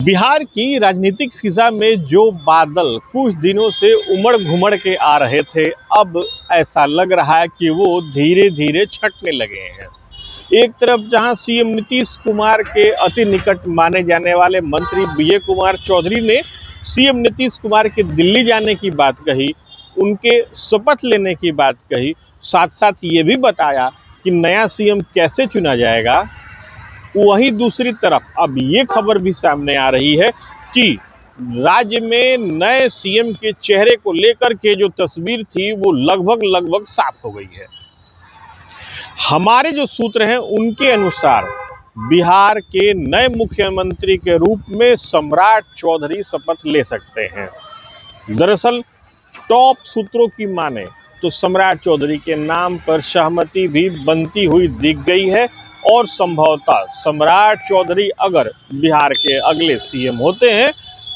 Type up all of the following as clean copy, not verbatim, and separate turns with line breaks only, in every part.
बिहार की राजनीतिक फिजा में जो बादल कुछ दिनों से उमड़ घुमड़ के आ रहे थे, अब ऐसा लग रहा है कि वो धीरे धीरे छटने लगे हैं। एक तरफ जहां सीएम नीतीश कुमार के अति निकट माने जाने वाले मंत्री विजय कुमार चौधरी ने सीएम नीतीश कुमार के दिल्ली जाने की बात कही, उनके शपथ लेने की बात कही, साथ साथ ये भी बताया कि नया सीएम कैसे चुना जाएगा। वहीं दूसरी तरफ अब ये खबर भी सामने आ रही है कि राज्य में नए सीएम के चेहरे को लेकर के जो तस्वीर थी वो लगभग साफ हो गई है। हमारे जो सूत्र हैं उनके अनुसार बिहार के नए मुख्यमंत्री के रूप में सम्राट चौधरी शपथ ले सकते हैं। दरअसल टॉप सूत्रों की माने तो सम्राट चौधरी के नाम पर सहमति भी बनती हुई दिख गई है और संभवतः सम्राट चौधरी अगर बिहार के अगले सीएम होते हैं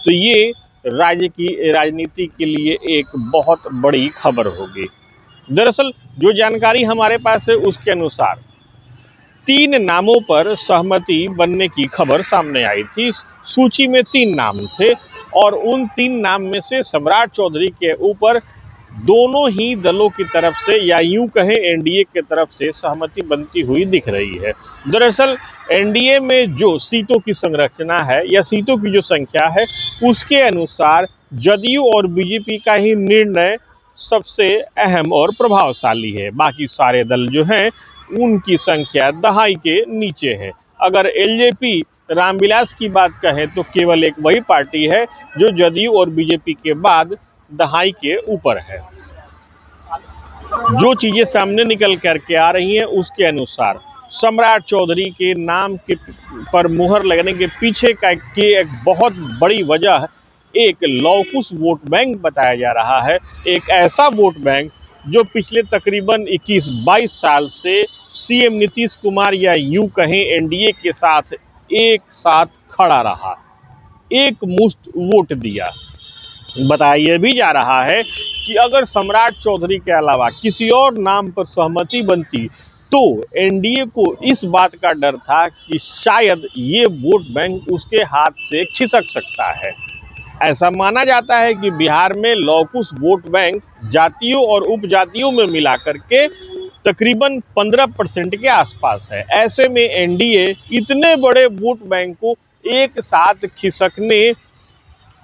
तो ये राज्य की राजनीति के लिए एक बहुत बड़ी खबर होगी। दरअसल जो जानकारी हमारे पास है उसके अनुसार 3 नामों पर सहमति बनने की खबर सामने आई थी। सूची में 3 नाम थे और उन 3 नाम में से सम्राट चौधरी के ऊपर दोनों ही दलों की तरफ से या यूं कहें एनडीए की तरफ से सहमति बनती हुई दिख रही है। दरअसल एनडीए में जो सीटों की संरचना है या सीटों की जो संख्या है उसके अनुसार जदयू और बीजेपी का ही निर्णय सबसे अहम और प्रभावशाली है। बाकी सारे दल जो हैं उनकी संख्या दहाई के नीचे है। अगर एलजेपी रामविलास की बात कहें तो केवल एक वही पार्टी है जो जदयू और बीजेपी के बाद दहाई के ऊपर है। जो चीजें सामने निकल करके आ रही हैं उसके अनुसार सम्राट चौधरी के नाम के पर मुहर लगने के पीछे की एक बहुत बड़ी वजह एक लौकुश वोट बैंक बताया जा रहा है। एक ऐसा वोट बैंक जो पिछले तकरीबन 21-22 साल से सीएम नीतीश कुमार या यूं कहें एनडीए के साथ एक साथ खड़ा रहा, एक मुश्त वोट दिया। बताया भी जा रहा है कि अगर सम्राट चौधरी के अलावा किसी और नाम पर सहमति बनती तो एनडीए को इस बात का डर था कि शायद ये वोट बैंक उसके हाथ से खिसक सकता है। ऐसा माना जाता है कि बिहार में लौकुश वोट बैंक जातियों और उपजातियों में मिलाकर के तकरीबन 15% के आसपास है। ऐसे में एनडीए इतने बड़े वोट बैंक को एक साथ खिसकने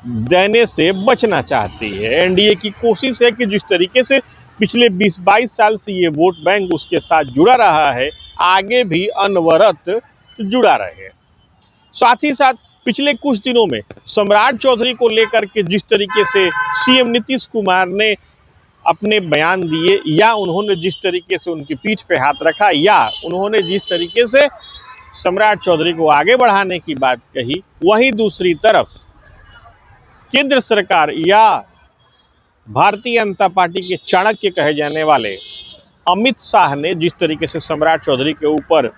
देने से बचना चाहती है। एनडीए की कोशिश है कि जिस तरीके से पिछले 20-22 साल से ये वोट बैंक उसके साथ जुड़ा रहा है, आगे भी अनवरत जुड़ा रहे। साथ ही साथ पिछले कुछ दिनों में सम्राट चौधरी को लेकर के जिस तरीके से सीएम नीतीश कुमार ने अपने बयान दिए या उन्होंने जिस तरीके से उनकी पीठ पे हाथ रखा या उन्होंने जिस तरीके से सम्राट चौधरी को आगे बढ़ाने की बात कही, वहीं दूसरी तरफ केंद्र सरकार या भारतीय जनता पार्टी के चाणक्य कहे जाने वाले अमित शाह ने जिस तरीके से सम्राट चौधरी के ऊपर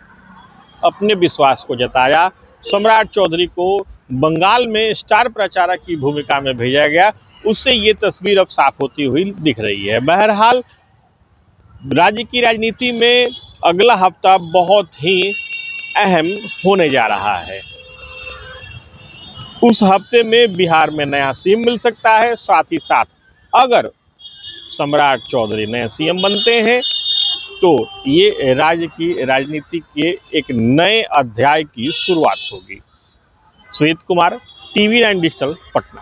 अपने विश्वास को जताया, सम्राट चौधरी को बंगाल में स्टार प्रचारक की भूमिका में भेजा गया, उससे ये तस्वीर अब साफ होती हुई दिख रही है। बहरहाल राज्य की राजनीति में अगला हफ्ता बहुत ही अहम होने जा रहा है। उस हफ्ते में बिहार में नया सीएम मिल सकता है। साथ ही साथ अगर सम्राट चौधरी नए सीएम बनते हैं तो ये राज्य की राजनीति के एक नए अध्याय की शुरुआत होगी। श्वेत कुमार, टीवी 9 डिजिटल, पटना।